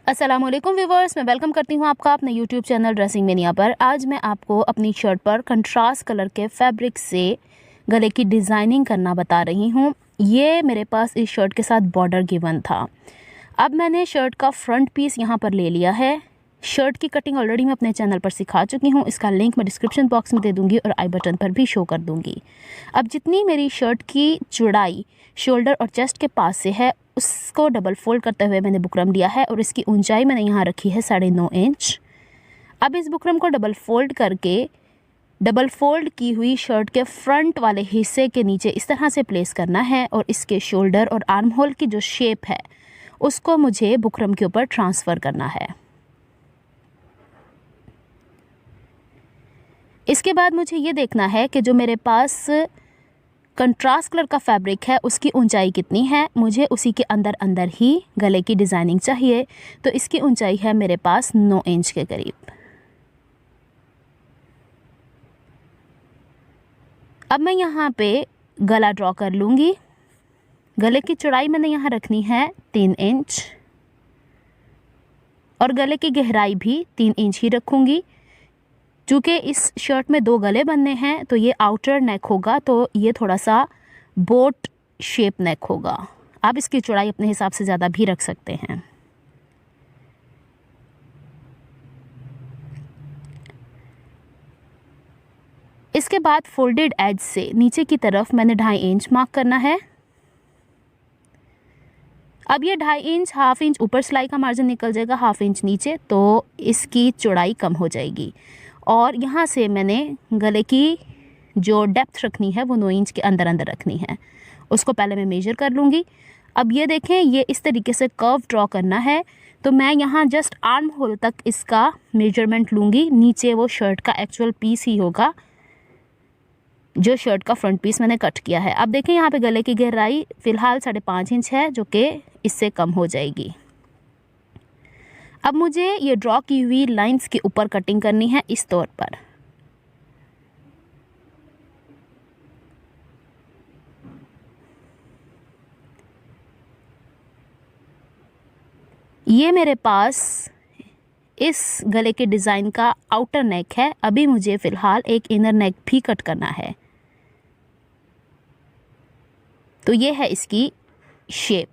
अस्सलाम वालेकुम व्यूवर्स, मैं वेलकम करती हूँ आपका अपने यूट्यूब चैनल ड्रेसिंग मेनिया पर। आज मैं आपको अपनी शर्ट पर कंट्रास्ट कलर के फैब्रिक से गले की डिज़ाइनिंग करना बता रही हूँ। ये मेरे पास इस शर्ट के साथ बॉर्डर गिवन था। अब मैंने शर्ट का फ्रंट पीस यहाँ पर ले लिया है। शर्ट की कटिंग ऑलरेडी मैं अपने चैनल पर सिखा चुकी हूँ, इसका लिंक मैं डिस्क्रिप्शन बॉक्स में दे दूँगी और आई बटन पर भी शो कर दूँगी। अब जितनी मेरी शर्ट की चौड़ाई शोल्डर और चेस्ट के पास से है उसको डबल फोल्ड करते हुए मैंने बुकरम लिया है और इसकी ऊंचाई मैंने यहाँ रखी है 9.5 इंच। अब इस बुकरम को डबल फोल्ड करके डबल फोल्ड की हुई शर्ट के फ्रंट वाले हिस्से के नीचे इस तरह से प्लेस करना है और इसके शोल्डर और आर्म होल की जो शेप है उसको मुझे बुकरम के ऊपर ट्रांसफ़र करना है। इसके बाद मुझे ये देखना है कि जो मेरे पास कंट्रास्ट कलर का फैब्रिक है उसकी ऊंचाई कितनी है। मुझे उसी के अंदर अंदर ही गले की डिज़ाइनिंग चाहिए, तो इसकी ऊंचाई है मेरे पास 9 इंच के करीब। अब मैं यहाँ पे गला ड्रॉ कर लूँगी। गले की चौड़ाई मैंने यहाँ रखनी है 3 इंच और गले की गहराई भी 3 इंच ही रखूँगी। चूँकि इस शर्ट में 2 गले बनने हैं तो ये आउटर नेक होगा, तो ये थोड़ा सा बोट शेप नेक होगा। आप इसकी चौड़ाई अपने हिसाब से ज़्यादा भी रख सकते हैं। इसके बाद फोल्डेड एज से नीचे की तरफ मैंने 2.5 इंच मार्क करना है। अब ये 2.5 इंच, 1/2 इंच ऊपर सिलाई का मार्जिन निकल जाएगा, 1/2 इंच नीचे, तो इसकी चौड़ाई कम हो जाएगी। और यहाँ से मैंने गले की जो डेप्थ रखनी है वो 9 इंच के अंदर अंदर रखनी है, उसको पहले मैं मेजर कर लूँगी। अब ये देखें, ये इस तरीके से कर्व ड्रॉ करना है, तो मैं यहाँ जस्ट आर्म होल तक इसका मेजरमेंट लूँगी। नीचे वो शर्ट का एक्चुअल पीस ही होगा जो शर्ट का फ्रंट पीस मैंने कट किया है। अब देखें, यहाँ पे गले की गहराई फ़िलहाल 5.5 इंच है, जो कि इससे कम हो जाएगी। अब मुझे ये ड्रॉ की हुई लाइंस के ऊपर कटिंग करनी है इस तौर पर। ये मेरे पास इस गले के डिज़ाइन का आउटर नेक है। अभी मुझे फ़िलहाल एक इनर नेक भी कट करना है, तो ये है इसकी शेप।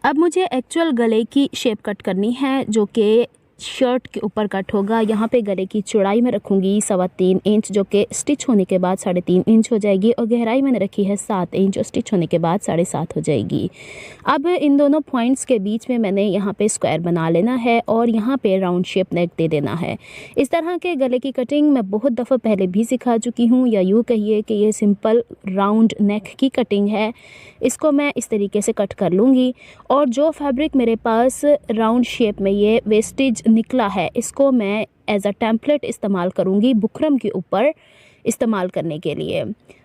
अब मुझे एक्चुअल गले की शेप कट करनी है जो कि शर्ट के ऊपर कट होगा। यहाँ पे गले की चौड़ाई में रखूँगी 3.25 इंच, जो कि स्टिच होने के बाद 3.5 इंच हो जाएगी, और गहराई मैंने रखी है 7 इंच और स्टिच होने के बाद 7.5 हो जाएगी। अब इन दोनों पॉइंट्स के बीच में मैंने यहाँ पे स्क्वायर बना लेना है और यहाँ पे राउंड शेप नेक दे देना है। इस तरह के गले की कटिंग मैं बहुत दफ़ा पहले भी सिखा चुकी हूँ, या यूँ कहिए कि ये सिंपल राउंड नेक की कटिंग है। इसको मैं इस तरीके से कट कर लूँगी और जो फैब्रिक मेरे पास राउंड शेप में ये वेस्टेज निकला है, इसको मैं एज अ टेम्पलेट इस्तेमाल करूँगी बुकरम के ऊपर इस्तेमाल करने के लिए।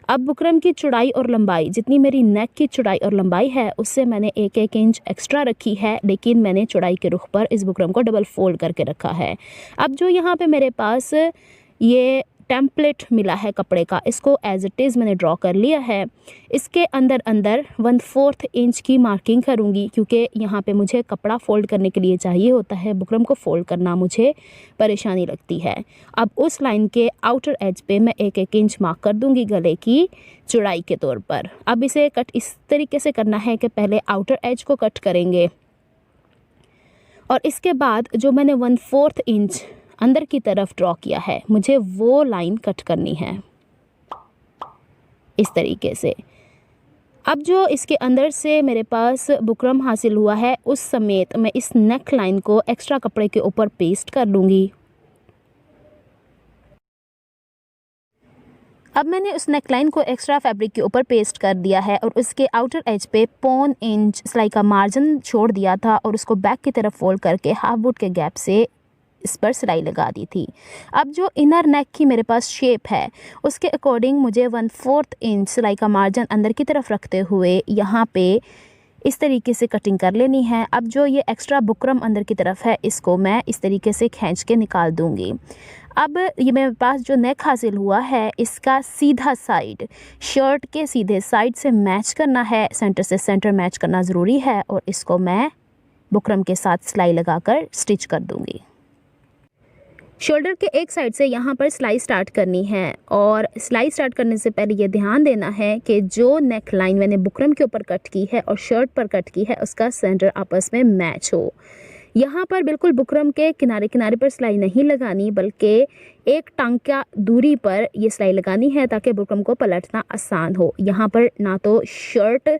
अब बुकरम की चौड़ाई और लंबाई, जितनी मेरी नेक की चौड़ाई और लंबाई है उससे मैंने 1-1 इंच एक्स्ट्रा रखी है, लेकिन मैंने चौड़ाई के रुख पर इस बुकरम को डबल फोल्ड करके रखा है। अब जो यहाँ पे मेरे पास ये टेम्पलेट मिला है कपड़े का, इसको एज इट इज़ मैंने ड्रॉ कर लिया है। इसके अंदर अंदर 1/4 इंच की मार्किंग करूँगी, क्योंकि यहाँ पे मुझे कपड़ा फ़ोल्ड करने के लिए चाहिए होता है। बुकरम को फ़ोल्ड करना मुझे परेशानी लगती है। अब उस लाइन के आउटर एज पे मैं 1-1 इंच मार्क कर दूँगी गले की चौड़ाई के तौर पर। अब इसे कट इस तरीके से करना है कि पहले आउटर एज को कट करेंगे और इसके बाद जो मैंने 1/4 इंच अंदर की तरफ ड्रॉ किया है, मुझे वो लाइन कट करनी है इस तरीके से। अब जो इसके अंदर से मेरे पास बुकरम हासिल हुआ है उस समेत मैं इस नेक लाइन को एक्स्ट्रा कपड़े के ऊपर पेस्ट कर लूँगी। अब मैंने उस नेक लाइन को एक्स्ट्रा फैब्रिक के ऊपर पेस्ट कर दिया है और उसके आउटर एज पे 1.25 इंच सिलाई का मार्जिन छोड़ दिया था और उसको बैक की तरफ फोल्ड करके हाफ बुट के गैप से इस पर सिलाई लगा दी थी। अब जो इनर नेक की मेरे पास शेप है उसके अकॉर्डिंग मुझे 1/4 इंच सिलाई का मार्जिन अंदर की तरफ रखते हुए यहाँ पे इस तरीके से कटिंग कर लेनी है। अब जो ये एक्स्ट्रा बुकरम अंदर की तरफ है इसको मैं इस तरीके से खींच के निकाल दूँगी। अब ये मेरे पास जो नेक हासिल हुआ है, इसका सीधा साइड शर्ट के सीधे साइड से मैच करना है, सेंटर से सेंटर मैच करना ज़रूरी है और इसको मैं बुकरम के साथ सिलाई लगाकर स्टिच कर दूंगी। शोल्डर के एक साइड से यहाँ पर सिलाई स्टार्ट करनी है और सिलाई स्टार्ट करने से पहले ये ध्यान देना है कि जो नेक लाइन मैंने बुकरम के ऊपर कट की है और शर्ट पर कट की है उसका सेंटर आपस में मैच हो। यहाँ पर बिल्कुल बुकरम के किनारे किनारे पर सिलाई नहीं लगानी, बल्कि एक टांका दूरी पर ये सिलाई लगानी है ताकि बुकरम को पलटना आसान हो। यहाँ पर ना तो शर्ट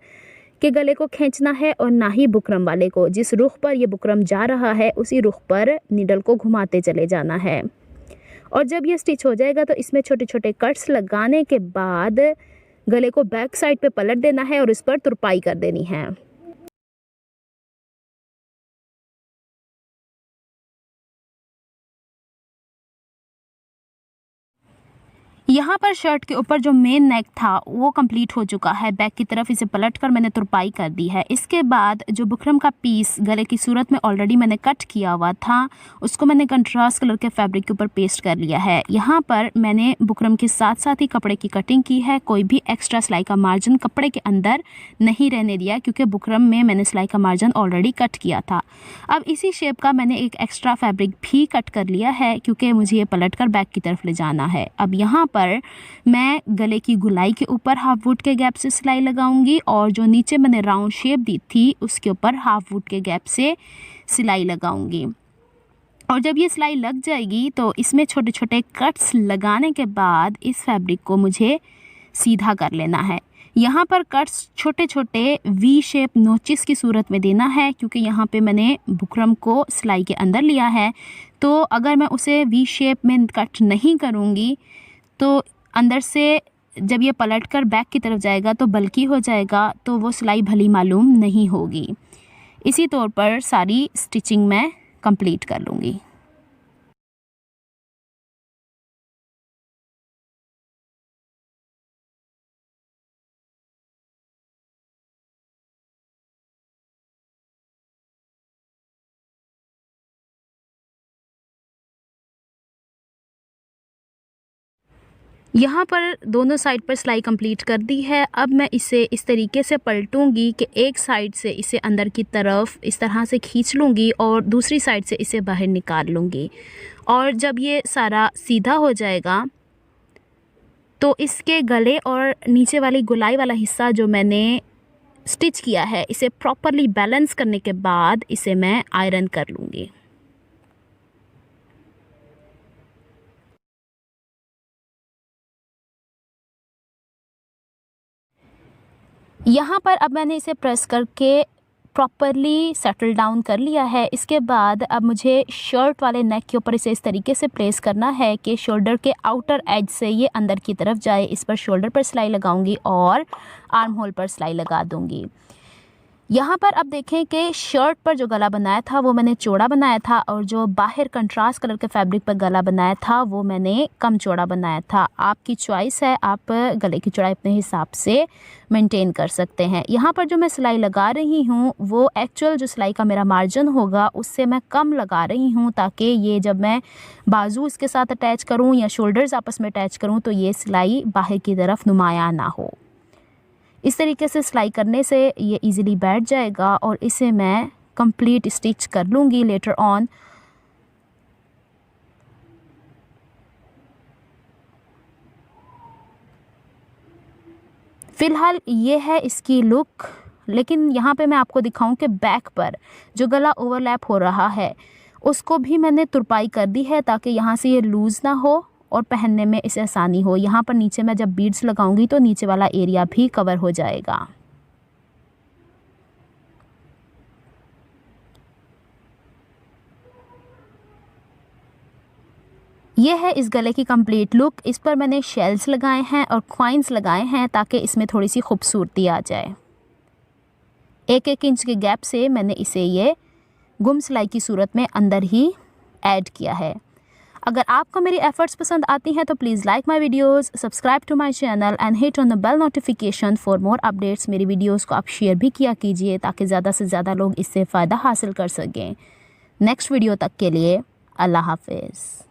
के गले को खींचना है और ना ही बुकरम वाले को। जिस रुख पर ये बुकरम जा रहा है उसी रुख पर नीडल को घुमाते चले जाना है। और जब ये स्टिच हो जाएगा तो इसमें छोटे छोटे कट्स लगाने के बाद गले को बैक साइड पे पलट देना है और इस पर तुरपाई कर देनी है। यहाँ पर शर्ट के ऊपर जो मेन नेक था वो कंप्लीट हो चुका है। बैक की तरफ इसे पलटकर मैंने तुरपाई कर दी है। इसके बाद जो बुकरम का पीस गले की सूरत में ऑलरेडी मैंने कट किया हुआ था उसको मैंने कंट्रास्ट कलर के फैब्रिक के ऊपर पेस्ट कर लिया है। यहाँ पर मैंने बुकरम के साथ साथ ही कपड़े की कटिंग की है। कोई भी एक्स्ट्रा सिलाई का मार्जिन कपड़े के अंदर नहीं रहने दिया क्योंकि बुकरम में मैंने सिलाई का मार्जिन ऑलरेडी कट किया था। अब इसी शेप का मैंने एक एक्स्ट्रा फैब्रिक भी कट कर लिया है क्योंकि मुझे ये पलट कर बैक की तरफ ले जाना है। अब यहाँ पर मैं गले की गुलाई के ऊपर हाफ वुड के गैप से सिलाई लगाऊंगी और जो नीचे मैंने राउंड शेप दी थी उसके ऊपर हाफ वुड के गैप से सिलाई लगाऊंगी। और जब ये सिलाई लग जाएगी तो इसमें छोटे छोटे कट्स लगाने के बाद इस फैब्रिक को मुझे सीधा कर लेना है। यहाँ पर कट्स छोटे छोटे वी शेप नोचिस की सूरत में देना है क्योंकि यहाँ पे मैंने बुकरम को सिलाई के अंदर लिया है। तो अगर मैं उसे वी शेप में कट नहीं करूँगी तो अंदर से जब ये पलटकर बैक की तरफ जाएगा तो बल्की हो जाएगा, तो वो सिलाई भली मालूम नहीं होगी। इसी तौर पर सारी स्टिचिंग मैं कंप्लीट कर लूँगी। यहाँ पर दोनों साइड पर सिलाई कंप्लीट कर दी है। अब मैं इसे इस तरीके से पलटूंगी कि एक साइड से इसे अंदर की तरफ इस तरह से खींच लूँगी और दूसरी साइड से इसे बाहर निकाल लूँगी। और जब ये सारा सीधा हो जाएगा तो इसके गले और नीचे वाली गुलाई वाला हिस्सा जो मैंने स्टिच किया है इसे प्रॉपरली बैलेंस करने के बाद इसे मैं आयरन कर लूँगी। यहाँ पर अब मैंने इसे प्रेस करके प्रॉपरली सेटल डाउन कर लिया है। इसके बाद अब मुझे शर्ट वाले नेक के ऊपर इसे इस तरीके से प्लेस करना है कि शोल्डर के आउटर एज से ये अंदर की तरफ जाए। इस पर शोल्डर पर सिलाई लगाऊंगी और आर्म होल पर सिलाई लगा दूंगी। यहाँ पर अब देखें कि शर्ट पर जो गला बनाया था वो मैंने चौड़ा बनाया था और जो बाहर कंट्रास्ट कलर के फैब्रिक पर गला बनाया था वो मैंने कम चौड़ा बनाया था। आपकी चॉइस है, आप गले की चौड़ाई अपने हिसाब से मेंटेन कर सकते हैं। यहाँ पर जो मैं सिलाई लगा रही हूँ वो एक्चुअल जो सिलाई का मेरा मार्जिन होगा उससे मैं कम लगा रही हूँ ताकि ये जब मैं बाजू इसके साथ अटैच करूँ या शोल्डर्स आपस में अटैच करूँ तो ये सिलाई बाहर की तरफ नुमायाँ ना हो। इस तरीके से सिलाई करने से ये इजीली बैठ जाएगा और इसे मैं कंप्लीट स्टिच कर लूँगी लेटर ऑन। फ़िलहाल ये है इसकी लुक, लेकिन यहाँ पे मैं आपको दिखाऊं कि बैक पर जो गला ओवरलैप हो रहा है उसको भी मैंने तुरपाई कर दी है ताकि यहाँ से ये लूज़ ना हो और पहनने में इसे आसानी हो। यहाँ पर नीचे मैं जब बीड्स लगाऊंगी तो नीचे वाला एरिया भी कवर हो जाएगा। ये है इस गले की कंप्लीट लुक। इस पर मैंने शेल्स लगाए हैं और क्वाइंस लगाए हैं ताकि इसमें थोड़ी सी खूबसूरती आ जाए। 1-1 इंच के गैप से मैंने इसे ये गुम सिलाई की सूरत में अंदर ही ऐड किया है। अगर आपको मेरी एफर्ट्स पसंद आती हैं तो please like my videos, subscribe to my channel and hit on the bell notification for more updates. मेरी वीडियोस को आप शेयर भी किया कीजिए ताकि ज़्यादा से ज़्यादा लोग इससे फ़ायदा हासिल कर सकें। नेक्स्ट वीडियो तक के लिए अल्लाह हाफिज़।